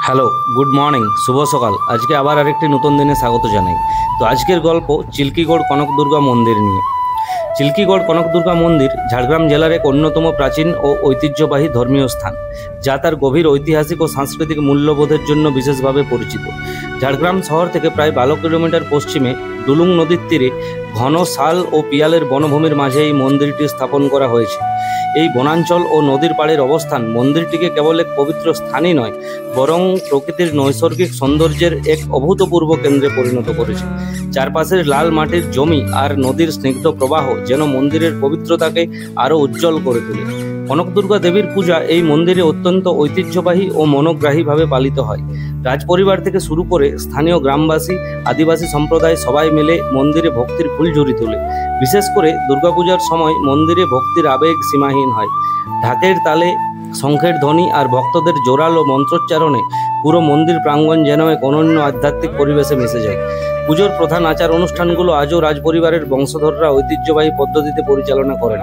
Hello, good morning, শুভ সকাল। আজকে আবার আরেকটি নতুন দিনে স্বাগত জানাই। তো আজকের গল্প চিল্কিগড় কনক দুর্গা মন্দির নিয়ে। চিল্কিগড় কনক দুর্গা মন্দির ঝাড়গ্রাম জেলার এক অন্যতম প্রাচীন ও ঐতিহ্যবাহী ধর্মীয় স্থান, যা তার গভীর ঐতিহাসিক ও সাংস্কৃতিক মূল্যবোধের জন্য বিশেষভাবে পরিচিত। ঝাড়গ্রাম শহর থেকে প্রায় 12 কিলোমিটার পশ্চিমে ডুলুং নদীর তীরে ঘন শাল ও পিয়ালের বনভূমির মাঝে এই মন্দিরটি স্থাপন করা হয়েছে। এই বনাঞ্চল ও নদীর পাড়ের অবস্থান মন্দিরটিকে কেবল এক পবিত্র স্থানই নয়, বরং প্রকৃতির নৈসর্গিক সৌন্দর্যের এক অভূতপূর্ব কেন্দ্রে পরিণত করেছে। চারপাশের লাল মাটির জমি আর নদীর স্নিগ্ধ প্রবাহ যেন মন্দিরের পবিত্রতাকে আরও উজ্জ্বল করে তোলে। কনক দুর্গা দেবীর পূজা এই মন্দিরে অত্যন্ত ঐতিহ্যবাহী ও মনোগ্রাহীভাবে পালিত হয়। রাজপরিবার থেকে শুরু করে স্থানীয় গ্রামবাসী, আদিবাসী সম্প্রদায় সবাই মিলে মন্দিরে ভক্তির ফুলঝুরি তোলে। বিশেষ করে দুর্গাপূজার সময় মন্দিরে ভক্তির আবেগ সীমাহীন হয়। ঢাকের তালে, শঙ্খের ধ্বনি আর ভক্তদের জোরালো মন্ত্রোচ্চারণে পুরো মন্দির প্রাঙ্গণ যেন এক অনন্য আধ্যাত্মিক পরিবেশে মিশে যায়। পুজোর প্রধান আচার অনুষ্ঠানগুলো আজও রাজপরিবারের বংশধররা ঐতিহ্যবাহী পদ্ধতিতে পরিচালনা করেন,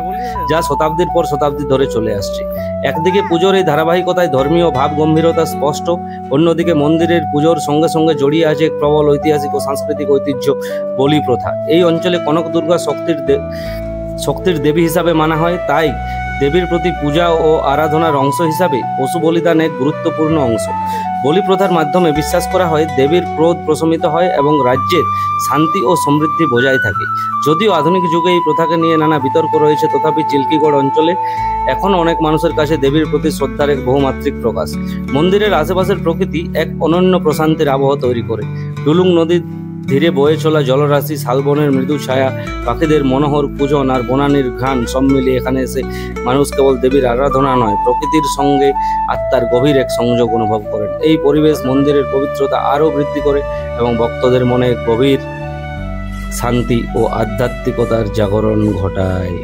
যা শতাব্দীর পর শতাব্দী ধরে চলে আসছে। একদিকে পুজোর এই ধারাবাহিকতায় ধর্মীয় ভাব গম্ভীরতা স্পষ্ট, অন্যদিকে মন্দিরের পুজোর সঙ্গে সঙ্গে জড়িয়ে আছে এক প্রবল ঐতিহাসিক ও সাংস্কৃতিক ঐতিহ্য, বলি প্রথা। এই অঞ্চলে কনক দুর্গা শক্তির দেবী হিসাবে মানা হয়, তাই দেবীর প্রতি পূজা ও আরাধনার অংশ হিসাবে পশু বলিদান এক গুরুত্বপূর্ণ অংশ। বলি প্রথার মাধ্যমে বিশ্বাস করা হয় দেবীর ক্রোধ প্রশমিত হয় এবং রাজ্যের শান্তি ও সমৃদ্ধি বজায় থাকে। যদিও আধুনিক যুগে এই প্রথাকে নিয়ে নানা বিতর্ক রয়েছে, তথাপি চিল্কিগড় অঞ্চলে এখনও অনেক মানুষের কাছে দেবীর প্রতি শ্রদ্ধার এক বহুমাত্রিক প্রকাশ। মন্দিরের আশেপাশের প্রকৃতি এক অনন্য প্রশান্তির আবহ তৈরি করে। ডুলুং নদীর ধীরে বয়ে চলা জলরাশি, শালবনের মৃদু ছায়া, পাখিদের মনোহর পূজন আর বনানীর ঘ্রাণ সব মিলিয়ে এখানে এসে মানুষ কেবল দেবীর আরাধনা নয়, প্রকৃতির সঙ্গে আত্মার গভীর এক সংযোগ অনুভব করেন। এই পরিবেশ মন্দিরের পবিত্রতা আরও বৃদ্ধি করে এবং ভক্তদের মনে গভীর শান্তি ও আধ্যাত্মিকতার জাগরণ ঘটায়।